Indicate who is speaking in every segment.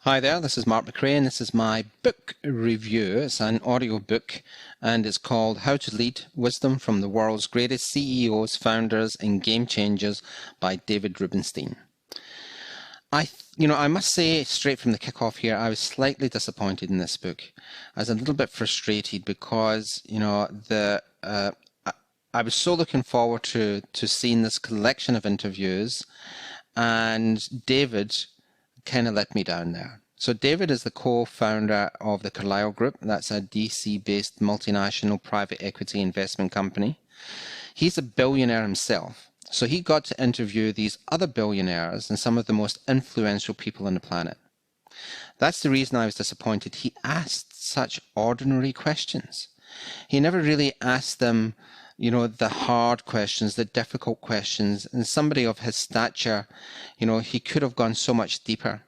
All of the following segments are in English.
Speaker 1: Hi there, this is Mark McRae, and this is my book review. It's an audio book, and it's called How to Lead Wisdom from the World's Greatest CEOs, Founders, and Game Changers by David Rubenstein. I must say straight from the kickoff here, I was slightly disappointed in this book. I was a little bit frustrated because, I was so looking forward to seeing this collection of interviews, and David kind of let me down there. So David is the co-founder of the Carlyle Group. That's a DC-based multinational private equity investment company. He's a billionaire himself. So he got to interview these other billionaires and some of the most influential people on the planet. That's the reason I was disappointed. He asked such ordinary questions. He never really asked them, the hard questions, the difficult questions. And somebody of his stature, he could have gone so much deeper.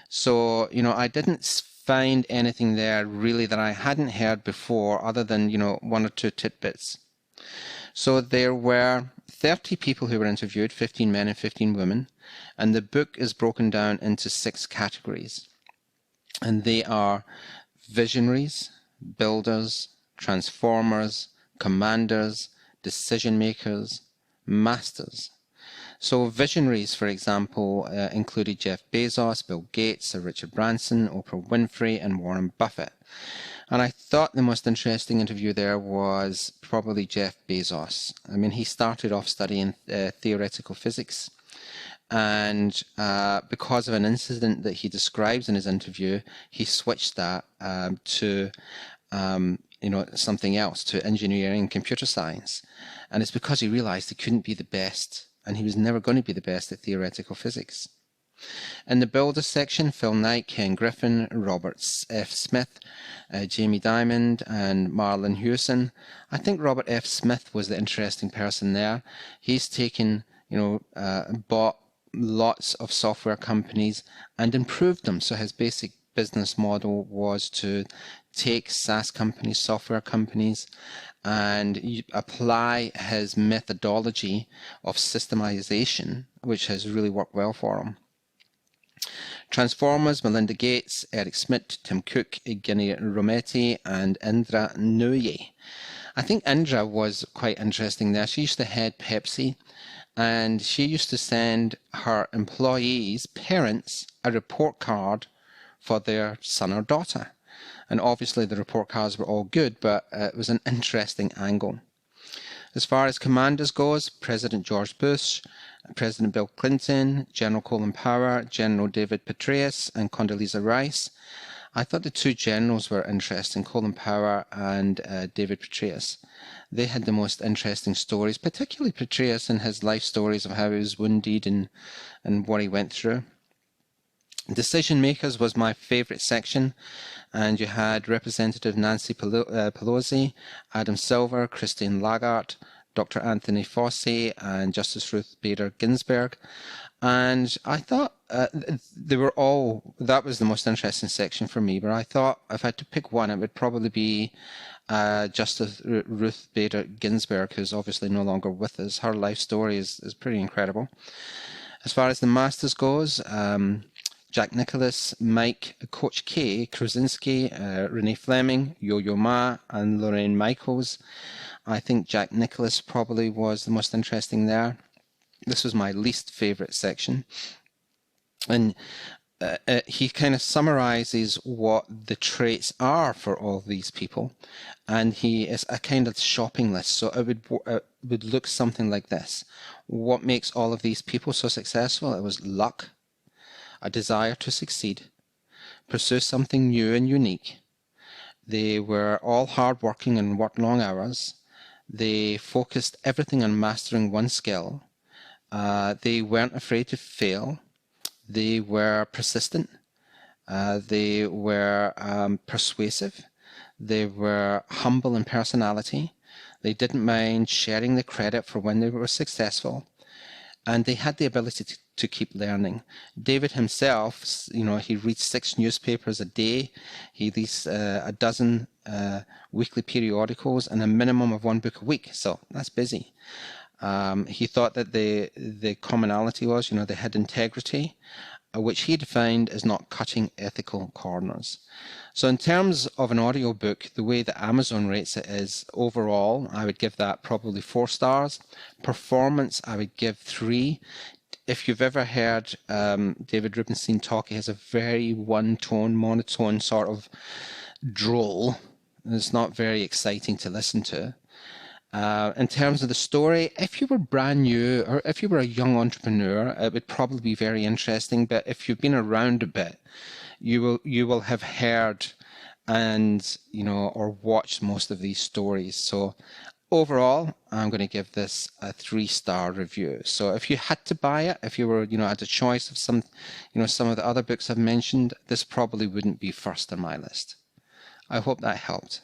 Speaker 1: So, I didn't find anything there really that I hadn't heard before other than, one or two tidbits. So there were 30 people who were interviewed, 15 men and 15 women, and the book is broken down into 6 categories. And they are visionaries, builders, transformers, commanders, decision makers, masters. So visionaries, for example, included Jeff Bezos, Bill Gates, Sir Richard Branson, Oprah Winfrey, and Warren Buffett. And I thought the most interesting interview there was probably Jeff Bezos. I mean, he started off studying theoretical physics. And because of an incident that he describes in his interview, he switched that to something else, to engineering and computer science. And it's because he realized he couldn't be the best, and he was never going to be the best at theoretical physics. In the builders section, Phil Knight, Ken Griffin, Robert F. Smith, Jamie Dimon, and Marlon Hewson. I think Robert F. Smith was the interesting person there. He's taken, bought lots of software companies and improved them. So his basic business model was to take SaaS companies, software companies, and apply his methodology of systemization, which has really worked well for him. Transformers, Melinda Gates, Eric Schmidt, Tim Cook, Evgeny Rometty, and Indra Nooyi. I think Indra was quite interesting there. She used to head Pepsi, and she used to send her employees' parents a report card for their son or daughter. And obviously the report cards were all good, but it was an interesting angle. As far as commanders goes, President George Bush, President Bill Clinton, General Colin Powell, General David Petraeus, and Condoleezza Rice. I thought the two generals were interesting, Colin Powell and David Petraeus. They had the most interesting stories, particularly Petraeus and his life stories of how he was wounded and what he went through. Decision makers was my favorite section, and you had Representative Nancy Pelosi, Adam Silver, Christine Lagarde, Dr. Anthony Fauci, and Justice Ruth Bader Ginsburg. And I thought that was the most interesting section for me, but I thought if I had to pick one, it would probably be Justice Ruth Bader Ginsburg, who's obviously no longer with us. Her life story is pretty incredible. As far as the masters goes, Jack Nicklaus, Mike, Coach K, Krasinski, Renee Fleming, Yo-Yo Ma, and Lorraine Michaels. I think Jack Nicklaus probably was the most interesting there. This was my least favorite section. And he kind of summarizes what the traits are for all these people. And he is a kind of shopping list. So it would look something like this. What makes all of these people so successful? It was luck, a desire to succeed, pursue something new and unique. They were all hardworking and worked long hours. They focused everything on mastering one skill. They weren't afraid to fail. They were persistent. They were persuasive. They were humble in personality. They didn't mind sharing the credit for when they were successful. And they had the ability to keep learning. David himself, he reads 6 newspapers a day. He reads a dozen weekly periodicals and a minimum of 1 book a week. So that's busy. He thought that the commonality was, they had integrity which he defined as not cutting ethical corners. So in terms of an audiobook, the way that Amazon rates it is overall, I would give that probably 4 stars. Performance, I would give 3. If you've ever heard David Rubenstein talk, he has a very one-tone, monotone sort of droll. It's not very exciting to listen to. In terms of the story, if you were brand new or if you were a young entrepreneur, it would probably be very interesting. But if you've been around a bit, you will have heard and or watched most of these stories. So overall, I'm going to give this a 3-star review. So if you had to buy it, if you were at a choice of some of the other books I've mentioned, this probably wouldn't be first on my list. I hope that helped.